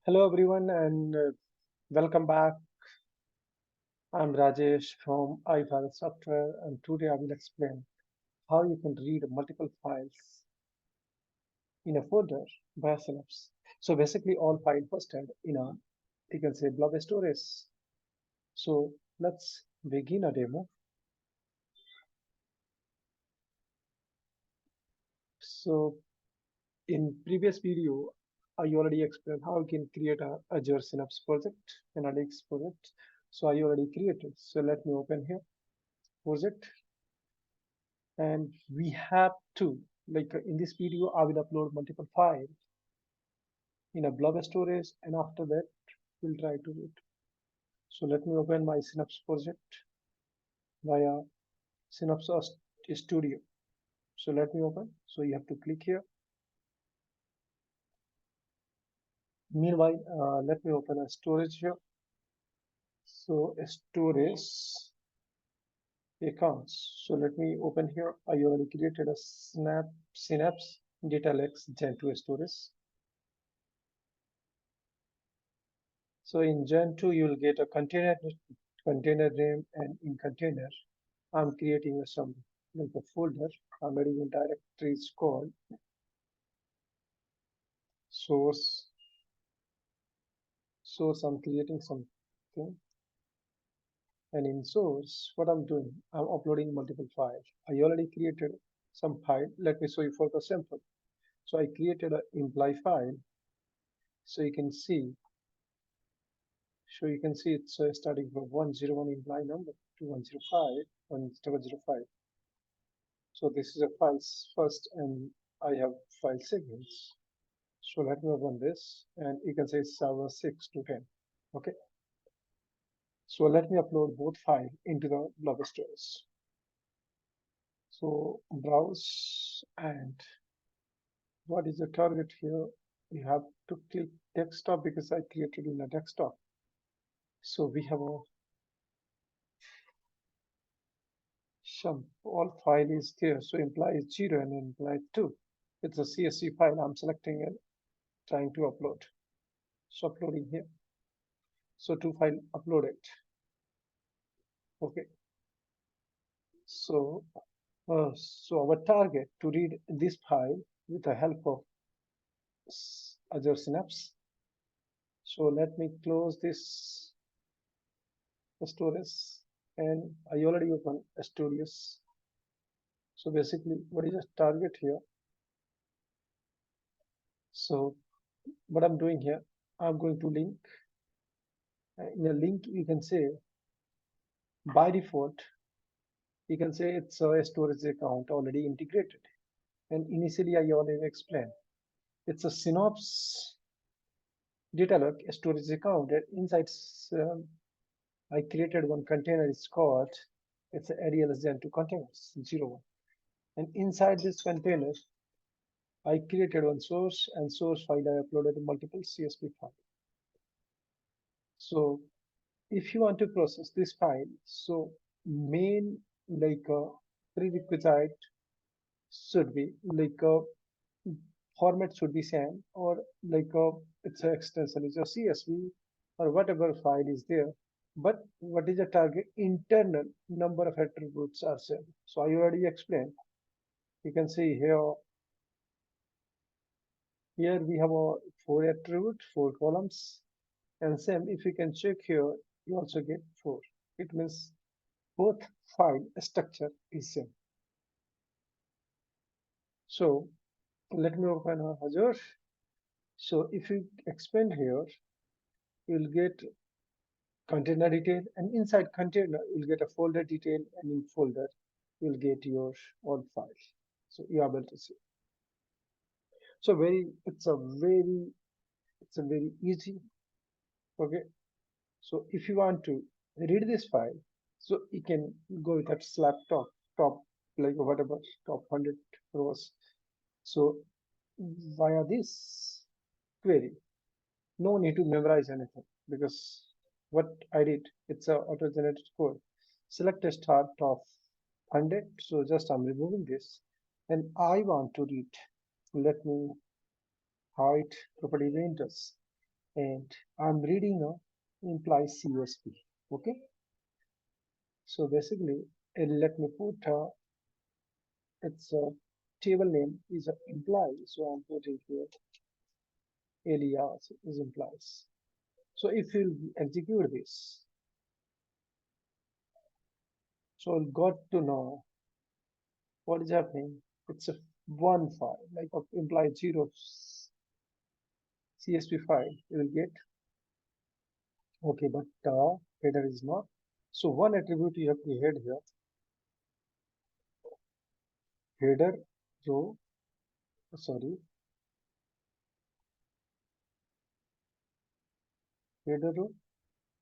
Hello everyone and welcome back. I'm Rajesh from Ibharatsoftware and today I will explain how you can read multiple files in a folder via Synapse. So basically all files hosted in a you can say blob storage. So let's begin a demo. So in previous video I already explained how you can create a Azure Synapse project, analytics project. So I already created. So let me open here project. And we have to in this video I will upload multiple files in a blob storage and after that we'll try to read. So let me open my Synapse project via Synapse Studio. So let me open. So you have to click here. Meanwhile, let me open a storage here. So storage accounts. So let me open here. I already created a Synapse Data Lakes Gen 2 storage. So in Gen 2, you'll get a container name, and in container, I'm creating some like a folder. I'm adding a directory is called source. Source, I'm creating something. And in source, what I'm doing, I'm uploading multiple files. I already created some file. Let me show you for the sample. So I created an imply file. So you can see, it's starting from 101 imply number to 105, 1005. So this is a files first, and I have file segments. So let me open this, and you can say server 6 to 10. Okay. So let me upload both files into the blob storage. So browse, and what is the target here? You have to click desktop because I created in a desktop. So we have a some all file is there. So imply is 0 and imply 2. It's a CSV file. I'm selecting and trying to upload. So uploading here. So two file uploaded. Okay. So our target to read this file with the help of Azure Synapse. So let me close this storage, and I already opened Studios. So basically, what is the target here? So what I'm doing here, I'm going to link. In a link, you can say by default, you can say it's a storage account already integrated. And initially, I already explained it's a Synapse data lake storage account. And inside, I created one container. It's called it's an ADLS Gen 2 containers 01. And inside this container, I created one source and source file. I uploaded multiple CSV files. So if you want to process this file, so main prerequisite should be format should be same, or it's an extension is a CSV or whatever file is there. But what is the target? Internal number of attributes are same. So I already explained. You can see here. Here we have a 4 attributes, 4 columns, and same. If you can check here, you also get 4. It means both file structure is same. So let me open Azure. So if you expand here, you'll get container detail, and inside container you'll get a folder detail, and in folder you'll get your all files. So you are able to see. So it's a very easy. Okay. So if you want to read this file, so you can go with that slap top like whatever top 100 rows. So via this query, no need to memorize anything because what I did, it's a auto-generated code. Select a start of 100. So just I'm removing this, and I want to read. Let me hide property ranges, and I'm reading a implies CSP. Okay, so basically, let me put its table name is implies, so I'm putting here alias is implies. So if you execute this, so you got to know what is happening. It's a one file, like implies zero CSP file. You will get okay, but header is not. So one attribute you have to head here, header row, sorry, header row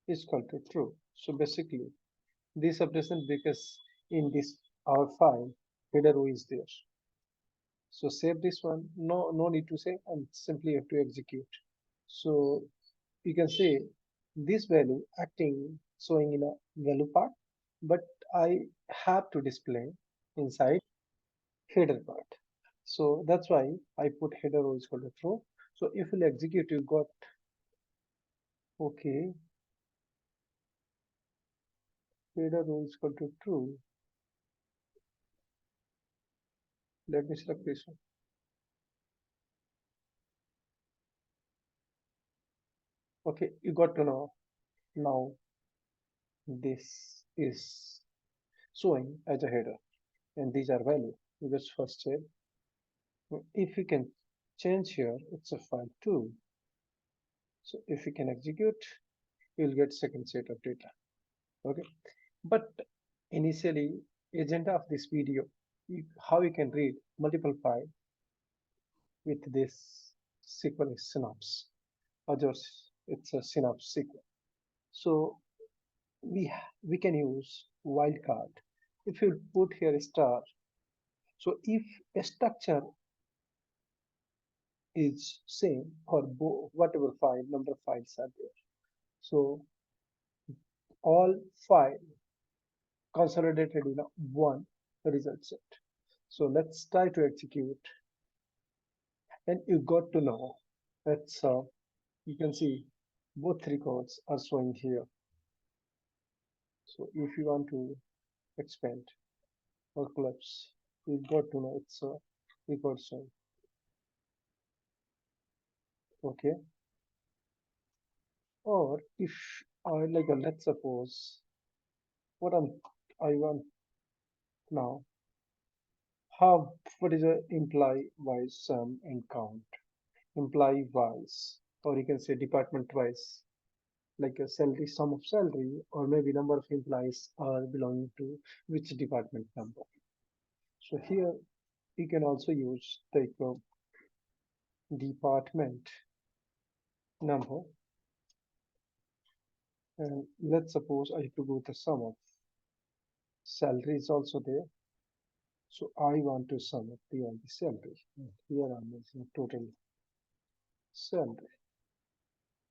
is equal to true. So basically, this operation because in this our file, header row is there. So save this one. No need to save, and simply have to execute. So you can say this value acting showing in a value part, but I have to display inside header part. So that's why I put header row is equal to true. So if you execute, you got okay, header row is equal to true. Let me select this one. Okay, you got to know now this is showing as a header, and these are value. You just first say if you can change here, it's a file too. So if you can execute, you'll get second set of data. Okay, but initially agenda of this video, how you can read multiple file with this SQL is Synapse. Others, it's a Synapse SQL. So we can use wildcard. If you put here a star, so if a structure is same for whatever file number of files are there, so all file consolidated in a one result set. So let's try to execute, and you got to know that's you can see both records are showing here. So if you want to expand or collapse, you got to know it's a record showing. Okay, or if I like let's suppose what I want now, how what is a imply wise sum and count, imply wise, or you can say department wise, like a salary, sum of salary, or maybe number of employees are belonging to which department number. So here you can also use the department number, and let's suppose I have to go the sum of salary is also there. So I want to sum up the salary. And here I'm using total salary.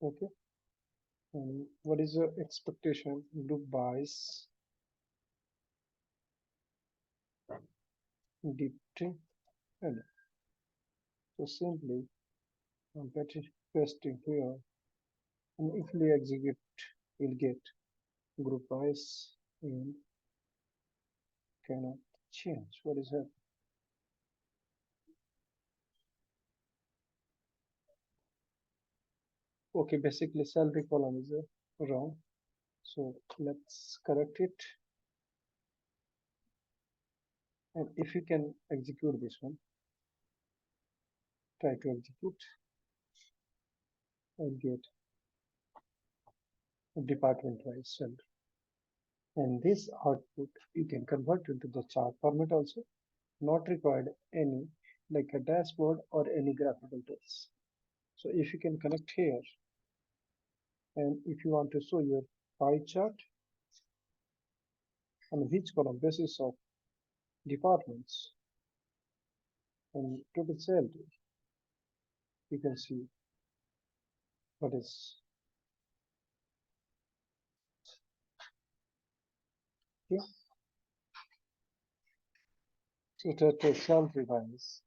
Okay. And what is your expectation? Group buys, depth, and so simply I'm pasting here, and if we execute, we'll get group buys and cannot change. What is that? Okay, basically salary column is wrong. So let's correct it. And if you can execute this one, try to execute and get department wise salary. And this output you can convert into the chart format also, not required any like a dashboard or any graphical tools. So if you can connect here, and if you want to show your pie chart on which column basis of departments and total salary, you can see what is here. So total salary wise,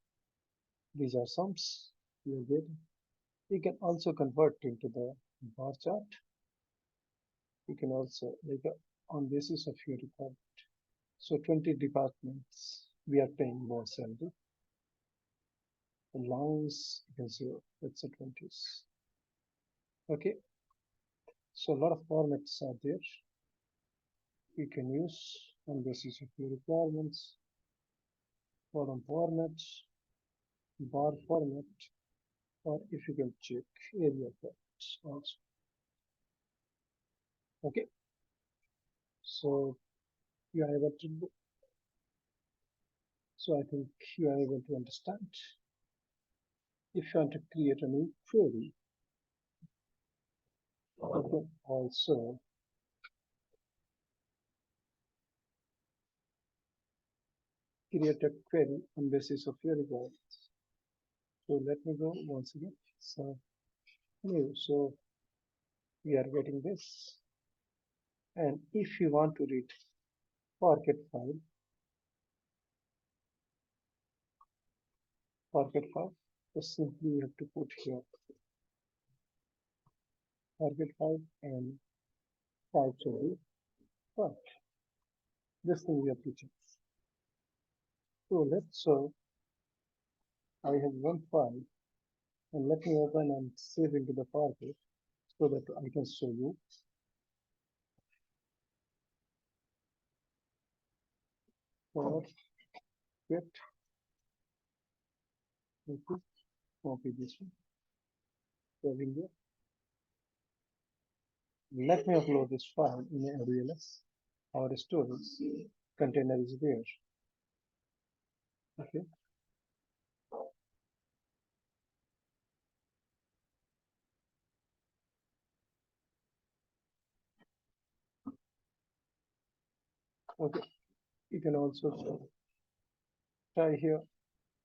these are sums you get. You can also convert into the bar chart. You can also like on basis of your requirement. So 20 departments we are paying more salary. Allowance you can say it's a 20s. Okay, so a lot of formats are there you can use on basis of your requirements. Column format, bar format, or if you can check area formats also. Okay, so you are able to do, so I think you are able to understand. If you want to create a new query, you can also create a query on basis of your requirements. So let me go once again. So new, so we are getting this. And if you want to read forget file, so simply you have to put here forget file and type sorry. But this thing we have to check. So let's I have one file and let me open and save into the Forget so that I can show you. Forget, okay, copy this one, saving there. Let me upload this file in a AWS. Our storage container is there. Okay, okay. You can also try here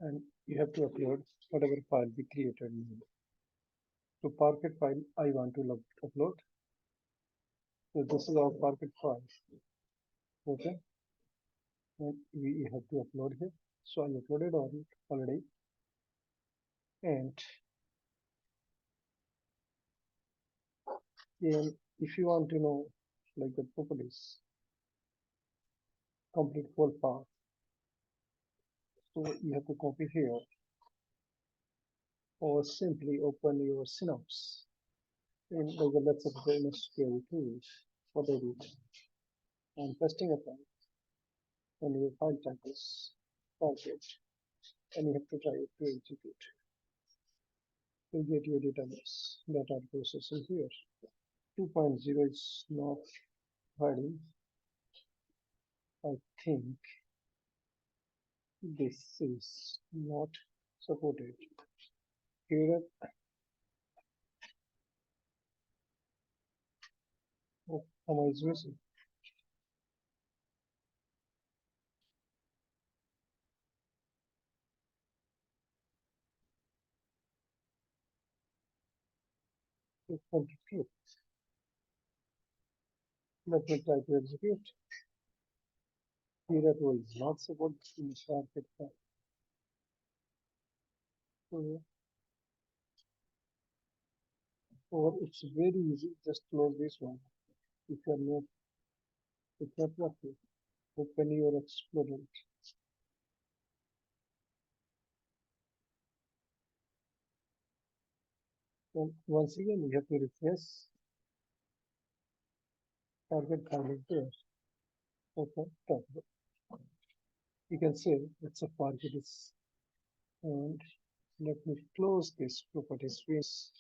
and you have to upload whatever file we created. So Parquet file I want to upload. So this is our Parquet file. Okay, and we have to upload here. So I uploaded on already. And if you want to know like the properties, complete full path. So you have to copy here or simply open your Synapse. And like let's say in SQL tools, what I do, I'm testing a file and your file type is Parquet and you have to try it to execute. You get your database that are processing here. 2.0 is not hiding. I think this is not supported. Here, am I missing? 22. Let me try to execute. Here it will not support in Parquet file. So, or it's very easy, just close this one. If you're not, if you're not working, open your Explorer. And once again, you have to refresh. Target file is there. Okay, target. You can say it's a target is, and let me close this property space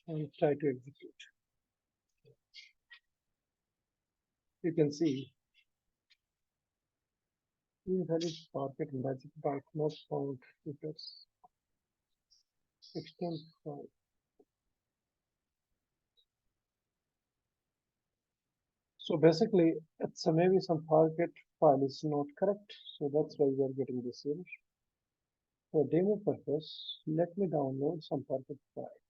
and try to execute. You can see invalid target magic but not found filters extend file. So basically, it's maybe some target file is not correct. So that's why we are getting this error. For demo purpose, let me download some target file.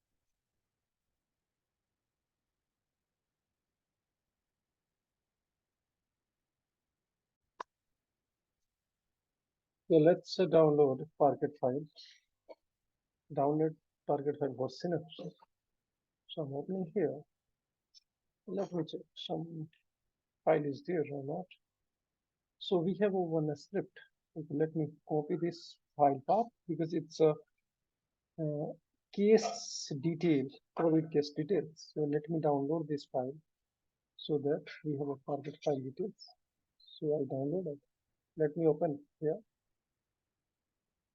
So let's download target file. Download target file for Synapse. So I'm opening here. Let me check some file is there or not. So we have one script. Okay, let me copy this file path because it's a case detail, COVID case details. So let me download this file so that we have a target file details. So I download it. Let me open here.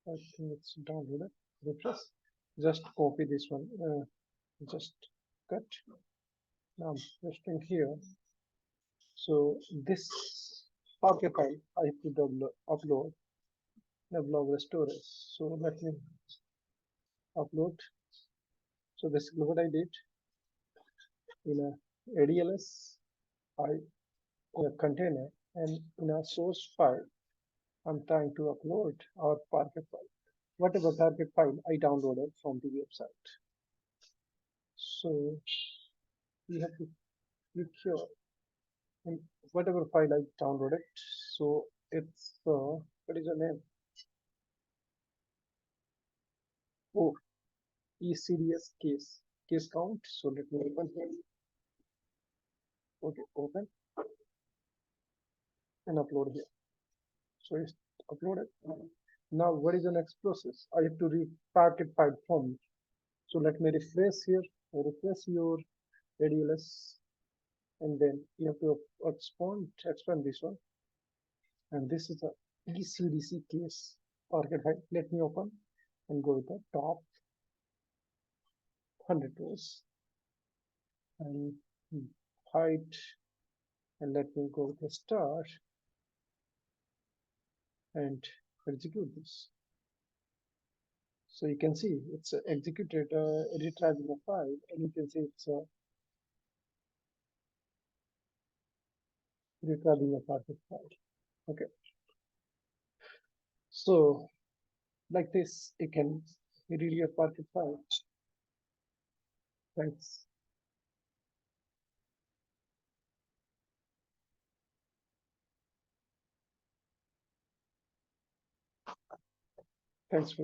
I think it's downloaded. Refresh. Just copy this one. Just cut. Now I'm pasting here. So this Pocket file I have to upload the blog storage. So let me upload. So basically what I did in a ADLS, in a container and in a source file, I'm trying to upload our Pocket file. Whatever target file I downloaded from the website. So we have to click here and whatever file I downloaded. So it's what is the name? Oh, ECDS case count. So let me open here. Okay, open and upload here. So it's uploaded. Now what is the next process? I have to read packet file from. So let me refresh here. Refresh your ADLS, and then you have to expand this one. And this is a ECDC case target file. Let me open and go with the top 100 rows and height, and let me go with the star and execute this. So you can see it's executed retrieving a file, and you can see it's retrieving a target file. Okay, so like this, you can read your target file. Thanks. Thanks for